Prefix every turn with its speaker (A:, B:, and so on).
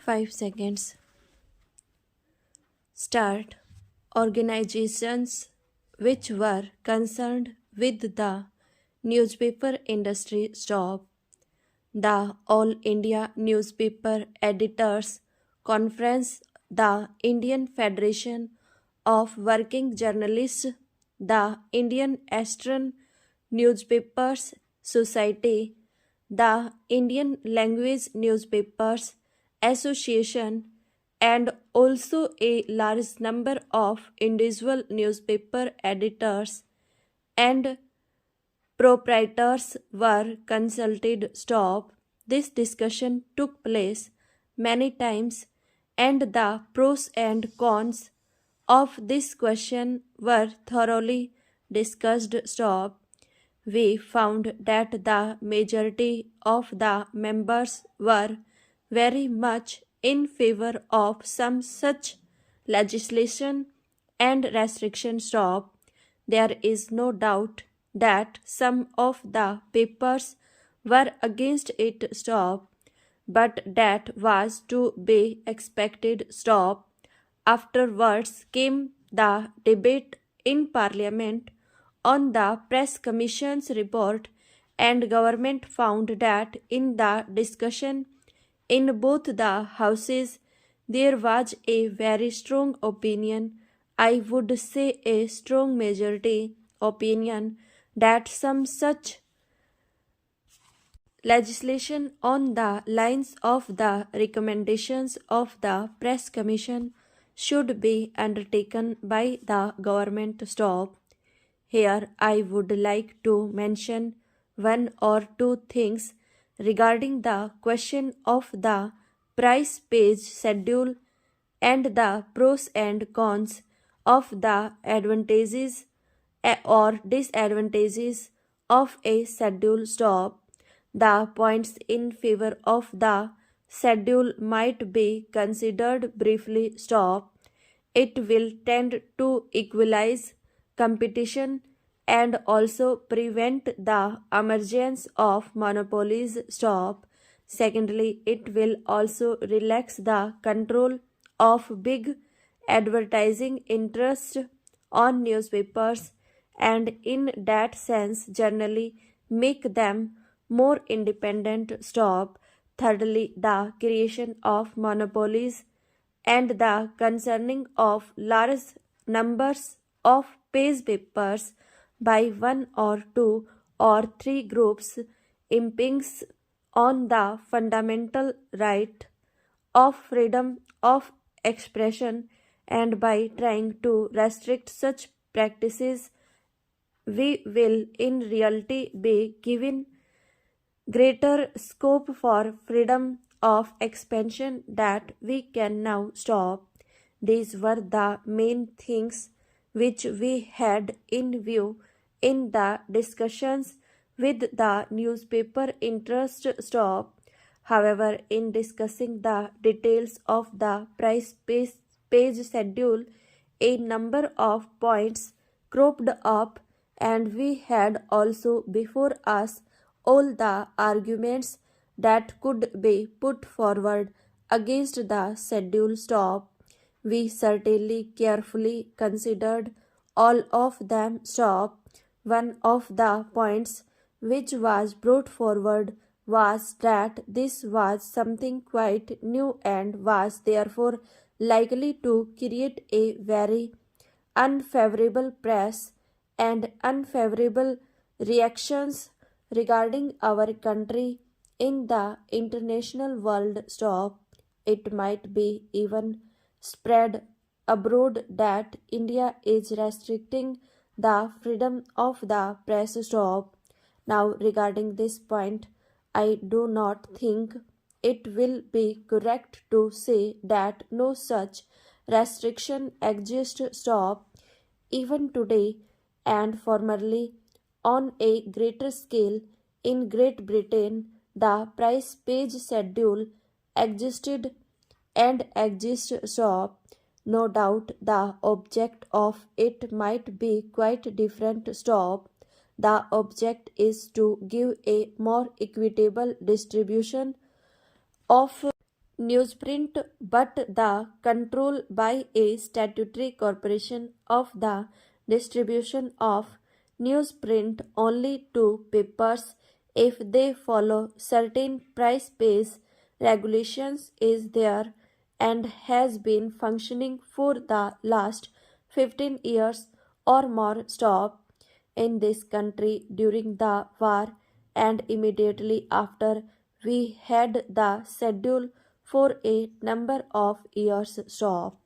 A: 5 seconds. Start. Organizations which were concerned with the newspaper industry stop. The All India Newspaper Editors Conference, the Indian Federation of Working Journalists, the Indian Eastern Newspapers Society, the Indian Language Newspapers Association, and also a large number of individual newspaper editors and proprietors were consulted. Stop. This discussion took place many times, and the pros and cons of this question were thoroughly discussed. Stop. We found that the majority of the members were very much in favor of some such legislation and restriction. Stop. There is no doubt that some of the papers were against it. Stop. But that was to be expected. Stop. Afterwards came the debate in Parliament on the Press Commission's report, and government found that in the discussion in both the houses there was a very strong opinion, I would say a strong majority opinion, that some such legislation on the lines of the recommendations of the Press Commission should be undertaken by the government. Stop. Here I would like to mention one or two things regarding the question of the price page schedule and the pros and cons of the advantages or disadvantages of a schedule. Stop. The points in favor of the schedule might be considered briefly. Stop. It will tend to equalize competition and also prevent the emergence of monopolies. Stop. Secondly, it will also relax the control of big advertising interests on newspapers, and in that sense generally make them more independent. Stop. Thirdly, the creation of monopolies and the concerning of large numbers of page papers by one or two or three groups impinges on the fundamental right of freedom of expression, and by trying to restrict such practices we will in reality be given greater scope for freedom of expansion that we can now. Stop. These were the main things which we had in view in the discussions with the newspaper interest. Stop. However, in discussing the details of the price page schedule, a number of points cropped up, and we had also before us all the arguments that could be put forward against the schedule. Stop. We certainly carefully considered all of them. Stop. One of the points which was brought forward was that this was something quite new and was therefore likely to create a very unfavorable press and unfavorable reactions regarding our country in the international world. Stop. It might be even spread abroad that India is restricting the freedom of the press. Stop. Now, regarding this point, I do not think it will be correct to say that no such restriction exists. Stop. Even today and formerly on a greater scale in Great Britain, the price page schedule existed and exists. Stop. No doubt the object of it might be quite different. Stop. The object is to give a more equitable distribution of newsprint but the control by a statutory corporation of the distribution of newsprint only to papers if they follow certain price space regulations is there and has been functioning for the last 15 years or more. Stop in this country during the war and immediately after we had the schedule for a number of years. Stop.